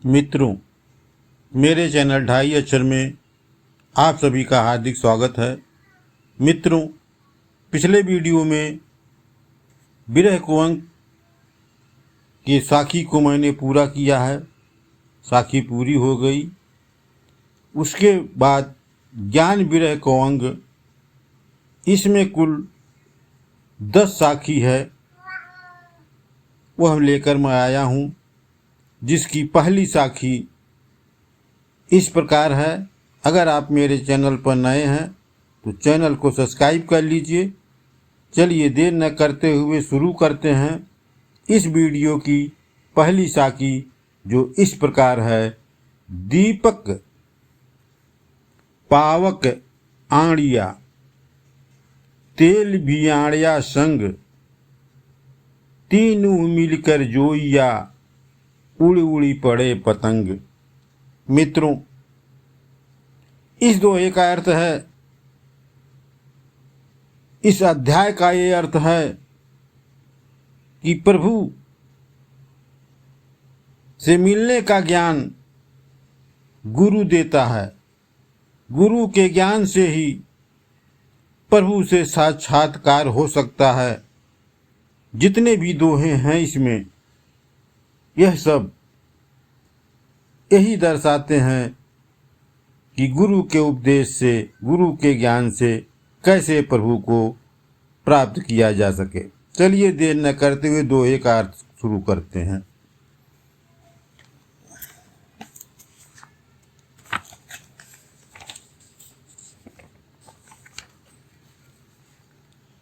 मित्रों, मेरे चैनल ढाई अक्षर में आप सभी का हार्दिक स्वागत है। मित्रों, पिछले वीडियो में विरह कुंवर की साखी को मैंने पूरा किया है। साखी पूरी हो गई। उसके बाद ज्ञान विरह कुंवर, इसमें कुल 10 साखी है, वह लेकर मैं आया हूँ। जिसकी पहली साखी इस प्रकार है। अगर आप मेरे चैनल पर नए हैं तो चैनल को सब्सक्राइब कर लीजिए। चलिए देर न करते हुए शुरू करते हैं इस वीडियो की पहली साखी, जो इस प्रकार है। दीपक पावक आड़िया, तेल भी आड़िया संग, तीनों मिलकर जोइया, उड़ी उड़ी पड़े पतंग। मित्रों, इस दोहे का अर्थ है, इस अध्याय का ये अर्थ है कि प्रभु से मिलने का ज्ञान गुरु देता है। गुरु के ज्ञान से ही प्रभु से साक्षात्कार हो सकता है। जितने भी दोहे हैं इसमें, यह सब यही दर्शाते हैं कि गुरु के उपदेश से, गुरु के ज्ञान से कैसे प्रभु को प्राप्त किया जा सके। चलिए देर न करते हुए दोहे का अर्थ शुरू करते हैं।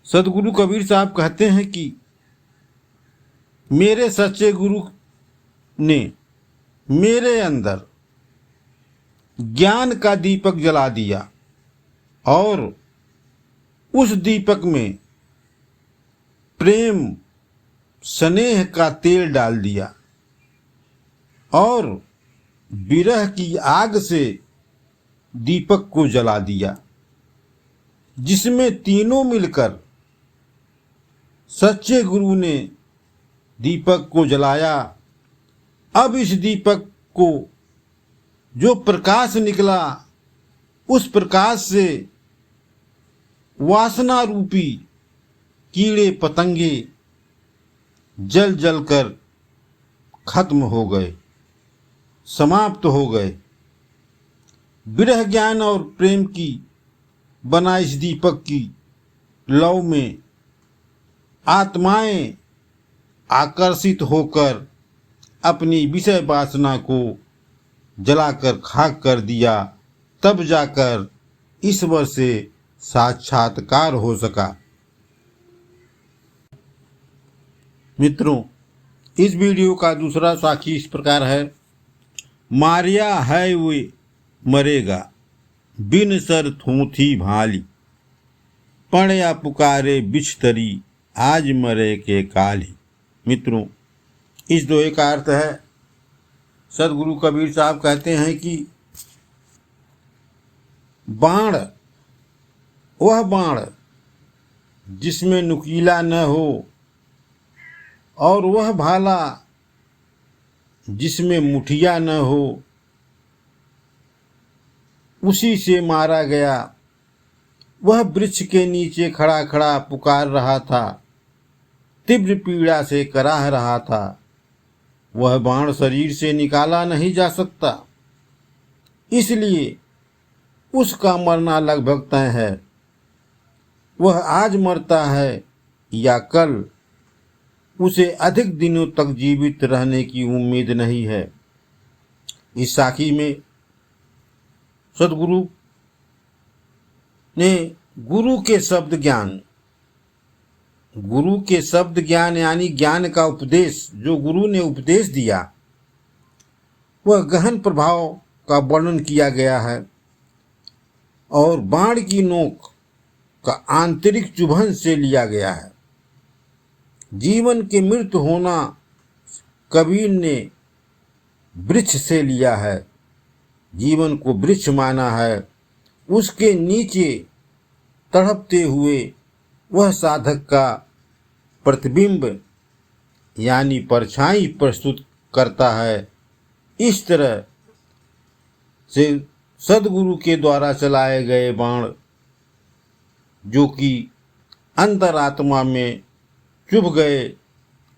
सदगुरु कबीर साहब कहते हैं कि मेरे सच्चे गुरु ने मेरे अंदर ज्ञान का दीपक जला दिया और उस दीपक में प्रेम स्नेह का तेल डाल दिया और विरह की आग से दीपक को जला दिया, जिसमें तीनों मिलकर सच्चे गुरु ने दीपक को जलाया। अब इस दीपक को जो प्रकाश निकला, उस प्रकाश से वासना रूपी कीड़े पतंगे जल जल कर खत्म हो गए, समाप्त हो गए। विरह ज्ञान और प्रेम की बना इस दीपक की लौ में आत्माएं आकर्षित होकर अपनी विषय वासना को जलाकर खाक कर दिया। तब जाकर ईश्वर से साक्षात्कार हो सका। मित्रों, इस वीडियो का दूसरा साखी इस प्रकार है। मारिया है वे मरेगा, बिन सर थूथी भाली, पड़या पुकारे बिछतरी, आज मरे के काली। मित्रों, इस दोहे का अर्थ है, सदगुरु कबीर साहब कहते हैं कि बाण, वह बाण जिसमें नुकीला न हो, और वह भाला जिसमें मुठिया न हो, उसी से मारा गया। वह वृक्ष के नीचे खड़ा खड़ा पुकार रहा था, तीव्र पीड़ा से कराह रहा था। वह बाण शरीर से निकाला नहीं जा सकता, इसलिए उसका मरना लगभग तय है। वह आज मरता है या कल, उसे अधिक दिनों तक जीवित रहने की उम्मीद नहीं है। इस साखी में सदगुरु ने गुरु के शब्द ज्ञान यानी ज्ञान का उपदेश, जो गुरु ने उपदेश दिया, वह गहन प्रभाव का वर्णन किया गया है और बाण की नोक का आंतरिक चुभन से लिया गया है। जीवन के मृत होना कबीर ने वृक्ष से लिया है। जीवन को वृक्ष माना है। उसके नीचे तड़पते हुए वह साधक का प्रतिबिंब यानी परछाई प्रस्तुत करता है। इस तरह से सदगुरु के द्वारा चलाए गए बाण जो कि अंतरात्मा में चुभ गए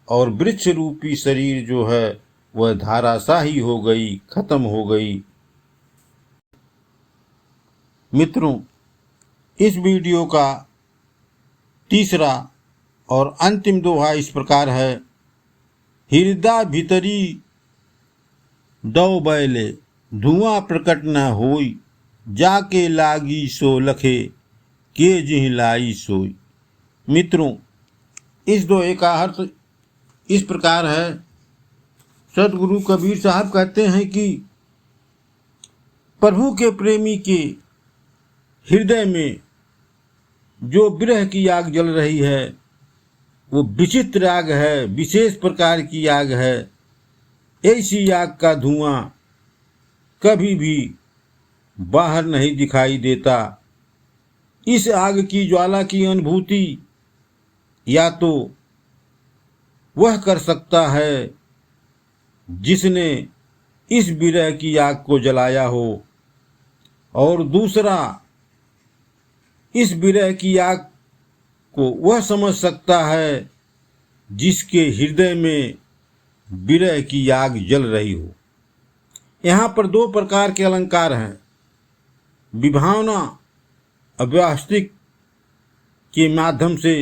और वृक्ष रूपी शरीर जो है वह धाराशाही हो गई, खत्म हो गई। मित्रों, इस वीडियो का तीसरा और अंतिम दोहा इस प्रकार है। हृदय भीतरी दौ बैले, धुआं प्रकट न होई, जाके लागी सो लखे, के जिह लाई सोई। मित्रों, इस दोहे का अर्थ इस प्रकार है। सदगुरु कबीर साहब कहते हैं कि प्रभु के प्रेमी के हृदय में जो विरह की आग जल रही है वो विचित्र आग है, विशेष प्रकार की आग है। ऐसी आग का धुआं कभी भी बाहर नहीं दिखाई देता। इस आग की ज्वाला की अनुभूति या तो वह कर सकता है जिसने इस विरह की आग को जलाया हो, और दूसरा इस विरह की आग को वह समझ सकता है जिसके हृदय में विरह की आग जल रही हो। यहाँ पर दो प्रकार के अलंकार हैं। विभावना अव्यवस्थित के माध्यम से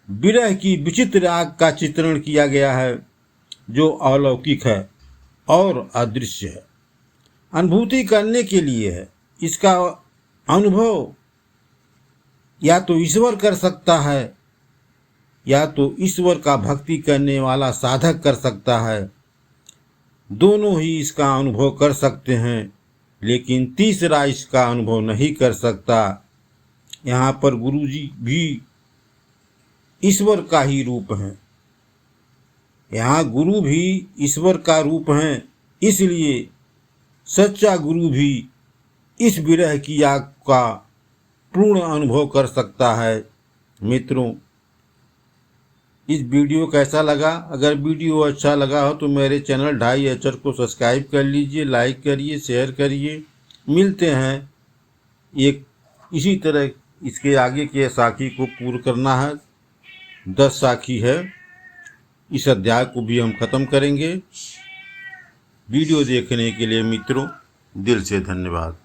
विरह की विचित्र आग का चित्रण किया गया है जो अलौकिक है और अदृश्य है, अनुभूति करने के लिए है। इसका अनुभव या तो ईश्वर कर सकता है या तो ईश्वर का भक्ति करने वाला साधक कर सकता है। दोनों ही इसका अनुभव कर सकते हैं, लेकिन तीसरा इसका अनुभव नहीं कर सकता। यहाँ पर गुरुजी भी ईश्वर का ही रूप हैं। यहाँ गुरु भी ईश्वर का रूप हैं, इसलिए सच्चा गुरु भी इस विरह की आग का पूर्ण अनुभव कर सकता है। मित्रों, इस वीडियो कैसा लगा? अगर वीडियो अच्छा लगा हो तो मेरे चैनल ढाई अक्षर को सब्सक्राइब कर लीजिए, लाइक करिए, शेयर करिए। मिलते हैं एक इसी तरह। इसके आगे के साखी को पूर्ण करना है, 10 साखी है। इस अध्याय को भी हम खत्म करेंगे। वीडियो देखने के लिए मित्रों दिल से धन्यवाद।